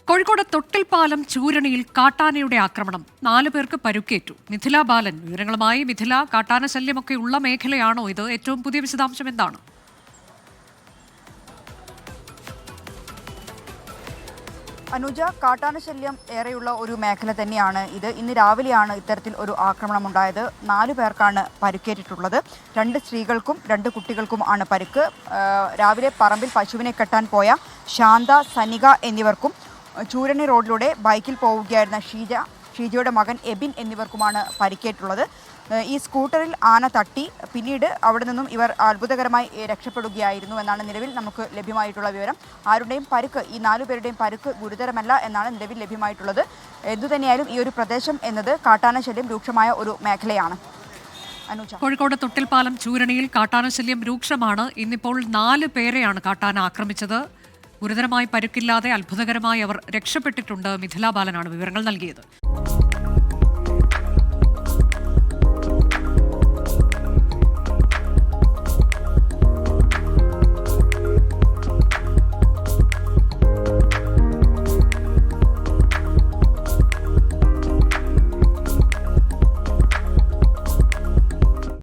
കോഴിക്കോട് തൊട്ടിൽപ്പാലം ചൂരണിയിൽ കാട്ടാനയുടെ ആക്രമണം 4 പേർക്ക് പരുക്കേറ്റു. മിഥില ബാലൻ വിവരങ്ങളുമായി. മിഥില, കാട്ടാന ശല്യമൊക്കെ ഉള്ള മേഖലയാണോ ഇത്? ഏറ്റവും പുതിയ വിശദാംശം എന്താണ്? അനുജ, കാട്ടാന ശല്യം ഏറെയുള്ള ഒരു മേഖല തന്നെയാണ് ഇത്. ഇന്ന് രാവിലെയാണ് ഇത്തരത്തിൽ ഒരു ആക്രമണം ഉണ്ടായത്. 4 പേർക്കാണ് പരിക്കേറ്റിട്ടുള്ളത്. 2 സ്ത്രീകൾക്കും 2 കുട്ടികൾക്കും ആണ് പരിക്ക്. രാവിലെ പറമ്പിൽ പശുവിനെ കെട്ടാൻ പോയ ശാന്ത, സനിക എന്നിവർക്കും ചൂരണി റോഡിലൂടെ ബൈക്കിൽ പോവുകയായിരുന്ന ഷീജയുടെ മകൻ എബിൻ എന്നിവർക്കുമാണ് പരിക്കേറ്റുള്ളത്. ഈ സ്കൂട്ടറിൽ ആന തട്ടി പിന്നീട് അവിടെ നിന്നും ഇവർ അത്ഭുതകരമായി രക്ഷപ്പെടുകയായിരുന്നു എന്നാണ് നിലവിൽ നമുക്ക് ലഭ്യമായിട്ടുള്ള വിവരം. ആരുടെയും പരുക്ക്, ഈ 4 പേരുടെയും പരുക്ക് ഗുരുതരമല്ല എന്നാണ് നിലവിൽ ലഭ്യമായിട്ടുള്ളത്. എന്തുതന്നെയായാലും ഈ ഒരു പ്രദേശം എന്നത് കാട്ടാന ശല്യം രൂക്ഷമായ ഒരു മേഖലയാണ്. കോഴിക്കോട് തൊട്ടിൽപ്പാലം ചൂരണിയിൽ കാട്ടാന ശല്യം രൂക്ഷമാണ്. ഇന്നിപ്പോൾ 4 പേരെയാണ് കാട്ടാന ആക്രമിച്ചത്. ഗുരുതരമായി പരുക്കില്ലാതെ അത്ഭുതകരമായി അവർ രക്ഷപ്പെട്ടിട്ടുണ്ട്. മിഥില ബാലനാണ് വിവരങ്ങൾ നൽകിയത്.